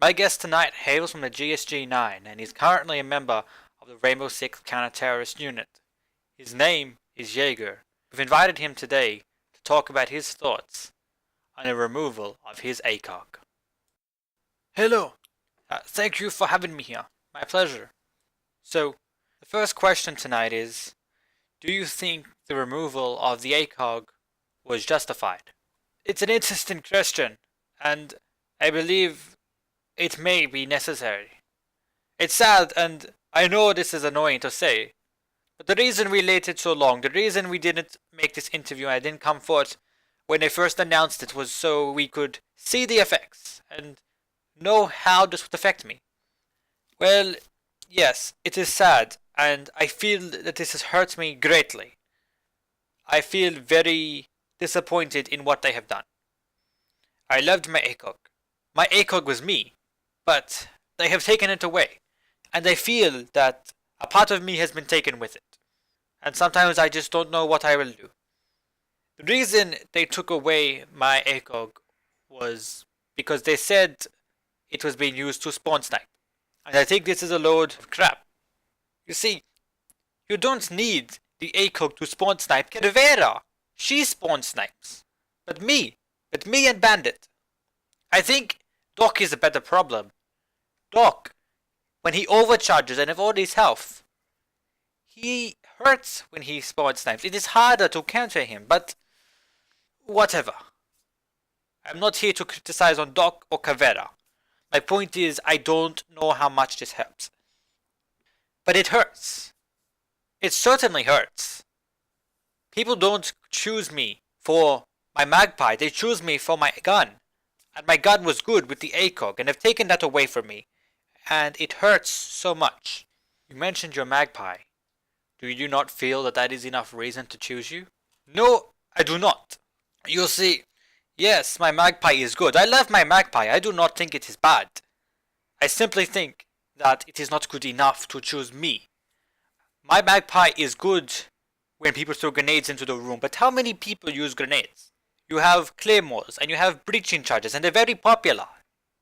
My guest tonight hails from the GSG-9 and is currently a member of the Rainbow Six counter-terrorist unit. His name is Jäger. We've invited him today to talk about his thoughts on the removal of his ACOG. Hello. Thank you for having me here. My pleasure. So, the first question tonight is, do you think the removal of the ACOG was justified? It's an interesting question, and I believe it may be necessary. It's sad, and I know this is annoying to say, but the reason we waited so long, the reason we didn't make this interview and I didn't come forth when they first announced it was so we could see the effects and know how this would affect me. Well, yes, it is sad, and I feel that this has hurt me greatly. I feel very disappointed in what they have done. I loved my ACOG. My ACOG was me, but they have taken it away, and I feel that a part of me has been taken with it, and sometimes I just don't know what I will do. The reason they took away my ACOG was because they said it was being used to spawn snipe, and I think this is a load of crap. You see, you don't need the ACOG to spawn snipe Cadavera. She spawn snipes. But me and Bandit. I think Doc is a better problem. Doc, when he overcharges and have all his health, he hurts when he spawn snipes. It is harder to counter him, but whatever. I'm not here to criticize on Doc or Cavera. My point is, I don't know how much this helps. But it hurts. It certainly hurts. People don't choose me for my Magpie, they choose me for my gun. And my gun was good with the ACOG, and have taken that away from me. And it hurts so much. You mentioned your Magpie. Do you not feel that that is enough reason to choose you? No, I do not. You see, yes, my Magpie is good. I love my Magpie. I do not think it is bad. I simply think that it is not good enough to choose me. My Magpie is good when people throw grenades into the room, but how many people use grenades? You have claymores and you have breaching charges, and they're very popular.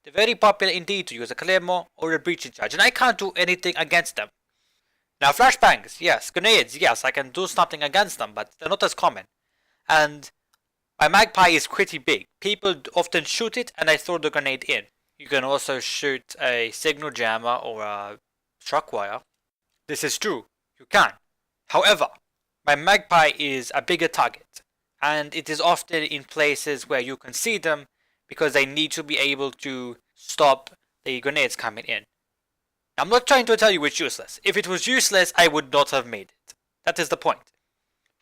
They're very popular indeed to use a claymore or a breaching charge, and I can't do anything against them. Now flashbangs, yes, grenades, yes, I can do something against them, but they're not as common. And my Magpie is pretty big. People often shoot it and I throw the grenade in. You can also shoot a signal jammer or a shock wire. This is true, you can. However, my Magpie is a bigger target, and it is often in places where you can see them because they need to be able to stop the grenades coming in. Now, I'm not trying to tell you it's useless. If it was useless, I would not have made it. That is the point.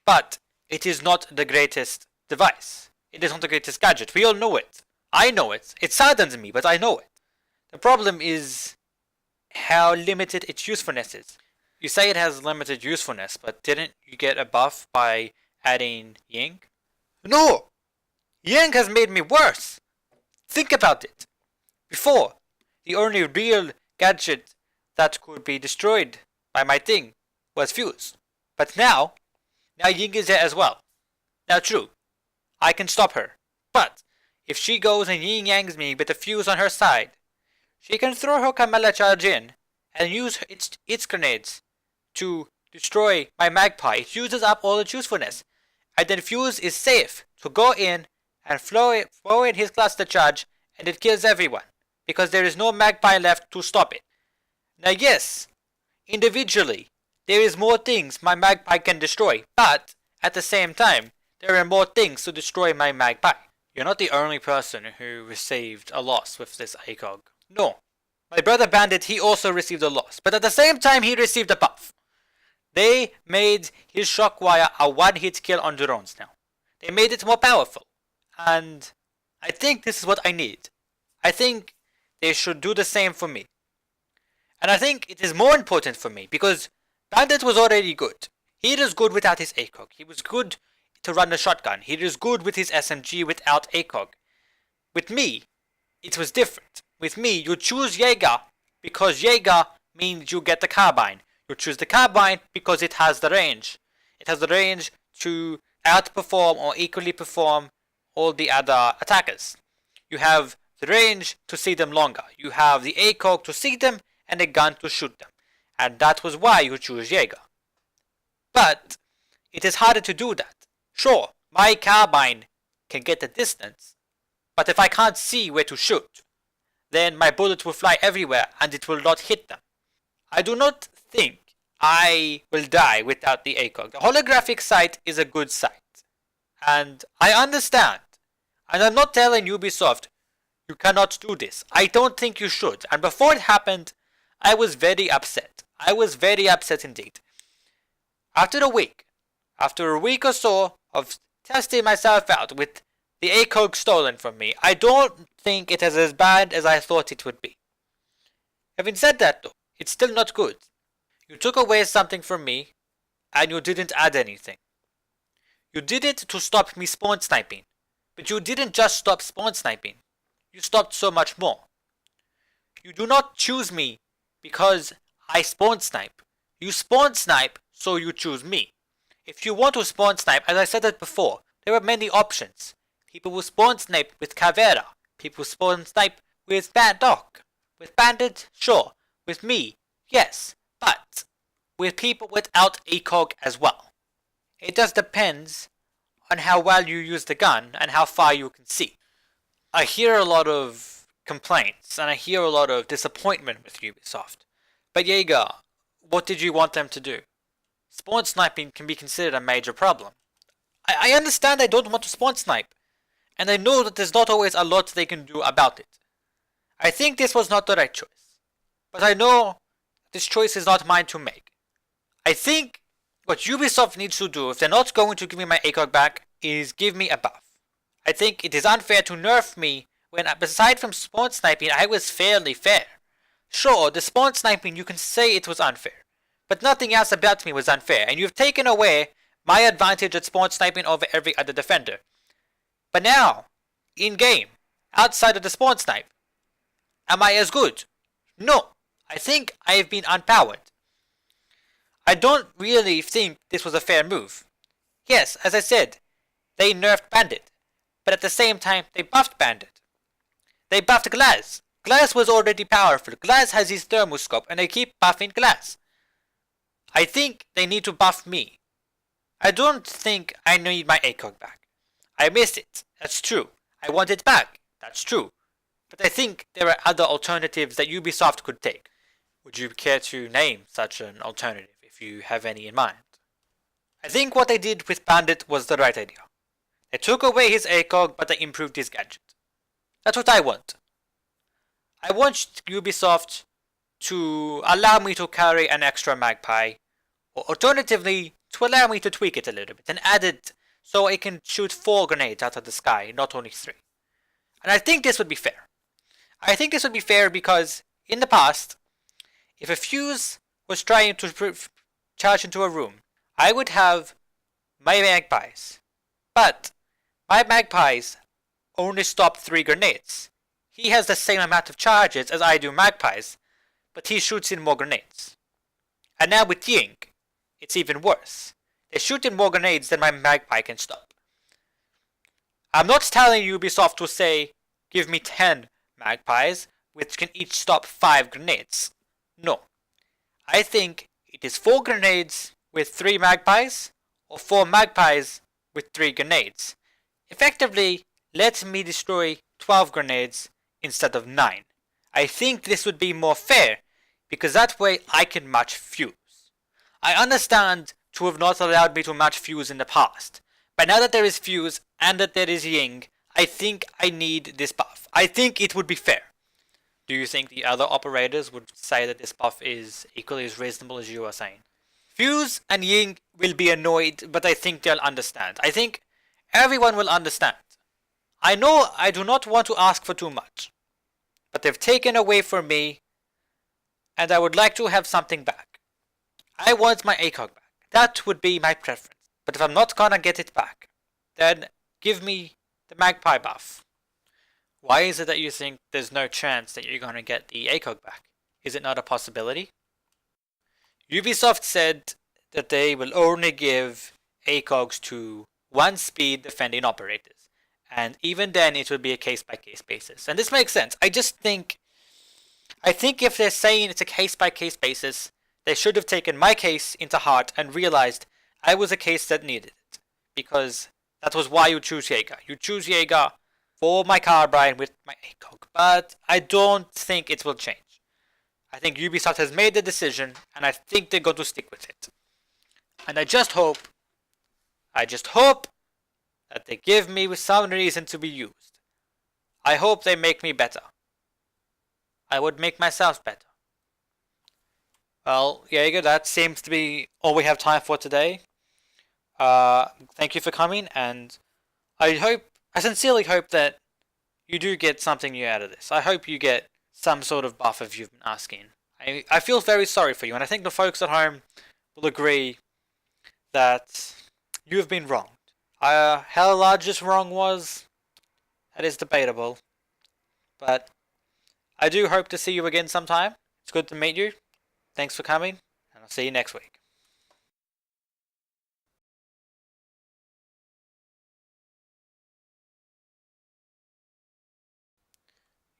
But it is not the greatest device. It is not the greatest gadget. We all know it. I know it. It saddens me, but I know it. The problem is how limited its usefulness is. You say it has limited usefulness, but didn't you get a buff by adding Ying? No! Ying has made me worse! Think about it. Before, the only real gadget that could be destroyed by my thing was Fuse. But now Ying is there as well. Now true, I can stop her. But if she goes and yin yangs me with a fuse on her side, she can throw her Camilla charge in and use its grenades to destroy my Magpie. It uses up all its usefulness. And then Fuse is safe to go in and throw in his cluster charge, and it kills everyone. Because there is no Magpie left to stop it. Now yes, individually, there is more things my Magpie can destroy, but at the same time, there are more things to destroy my Magpie. You're not the only person who received a loss with this ACOG. No. My brother Bandit, he also received a loss, but at the same time he received a buff. They made his Shockwire a one-hit kill on drones now. They made it more powerful. And I think this is what I need. I think they should do the same for me. And I think it is more important for me because Bandit was already good. He is good without his ACOG. He was good to run the shotgun. He is good with his SMG without ACOG. With me, it was different. With me, you choose Jäger because Jäger means you get the carbine. You choose the carbine because it has the range. It has the range to outperform or equally perform all the other attackers. You have the range to see them longer. You have the ACOG to see them and a gun to shoot them. And that was why you choose Jäger. But it is harder to do that. Sure, my carbine can get the distance, but if I can't see where to shoot, then my bullets will fly everywhere and it will not hit them. I do not think I will die without the ACOG. The holographic sight is a good sight. And I understand. And I'm not telling Ubisoft you cannot do this. I don't think you should. And before it happened, I was very upset. I was very upset indeed. After a week or so of testing myself out with the ACOG stolen from me, I don't think it is as bad as I thought it would be. Having said that though, it's still not good. You took away something from me, and you didn't add anything. You did it to stop me spawn sniping, but you didn't just stop spawn sniping. You stopped so much more. You do not choose me because I spawn snipe. You spawn snipe, so you choose me. If you want to spawn snipe, as I said it before, there are many options. People will spawn snipe with Caveira. People spawn snipe with Dog. With Bandit, sure. With me, yes. But with people without ACOG as well. It just depends on how well you use the gun and how far you can see. I hear a lot of complaints and I hear a lot of disappointment with Ubisoft. But Jäger, what did you want them to do? Spawn sniping can be considered a major problem. I understand they don't want to spawn snipe, and I know that there's not always a lot they can do about it. I think this was not the right choice, but I know this choice is not mine to make. I think what Ubisoft needs to do, if they're not going to give me my ACOG back, is give me a buff. I think it is unfair to nerf me when, aside from spawn sniping, I was fairly fair. Sure, the spawn sniping you can say it was unfair, but nothing else about me was unfair, and you've taken away my advantage at spawn sniping over every other defender. But now, in-game, outside of the spawn snipe, am I as good? No, I think I have been unpowered. I don't really think this was a fair move. Yes, as I said, they nerfed Bandit, but at the same time they buffed Bandit. They buffed Glass. Glass was already powerful. Glass has his thermoscope and they keep buffing Glass. I think they need to buff me. I don't think I need my ACOG back. I miss it, that's true. I want it back, that's true. But I think there are other alternatives that Ubisoft could take. Would you care to name such an alternative if you have any in mind? I think what they did with Bandit was the right idea. They took away his ACOG but they improved his gadget. That's what I want. I want Ubisoft to allow me to carry an extra Magpie, or alternatively to allow me to tweak it a little bit and add it so it can shoot 4 grenades out of the sky, not only 3. And I think this would be fair. I think this would be fair because in the past, if a fuse was trying to charge into a room, I would have my Magpies. But my Magpies only stop 3 grenades. He has the same amount of charges as I do Magpies, but he shoots in more grenades. And now with Ying, it's even worse. They shoot in more grenades than my Magpie can stop. I'm not telling Ubisoft to say, give me 10 Magpies, which can each stop 5 grenades. No. I think it is 4 grenades with 3 Magpies, or 4 Magpies with 3 grenades. Effectively, let me destroy 12 grenades instead of 9. I think this would be more fair, because that way I can match Fuse. I understand to have not allowed me to match Fuse in the past, but now that there is Fuse and that there is Ying, I think I need this buff. I think it would be fair. Do you think the other operators would say that this buff is equally as reasonable as you are saying? Fuse and Ying will be annoyed, but I think they'll understand. I think everyone will understand. I know I do not want to ask for too much, but they've taken away from me, and I would like to have something back. I want my ACOG back. That would be my preference. But if I'm not gonna get it back, then give me the Magpie buff. Why is it that you think there's no chance that you're gonna get the ACOG back? Is it not a possibility? Ubisoft said that they will only give ACOGs to 1 speed defending operators. And even then, it would be a case-by-case basis. And this makes sense. I think if they're saying it's a case-by-case basis, they should have taken my case into heart and realized I was a case that needed it. Because that was why you choose Jäger. You choose Jäger for my carbine with my ACOG. But I don't think it will change. I think Ubisoft has made the decision, and I think they're going to stick with it. And I just hope that they give me some reason to be used. I hope they make me better. I would make myself better. Well, Jäger, that seems to be all we have time for today. Thank you for coming, and I sincerely hope that you do get something new out of this. I hope you get some sort of buff if you've been asking. I feel very sorry for you, and I think the folks at home will agree that you have been wronged. How large this wrong was, that is debatable. But I do hope to see you again sometime. It's good to meet you. Thanks for coming, and I'll see you next week.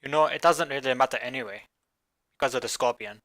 You know, it doesn't really matter anyway, because of the scorpion.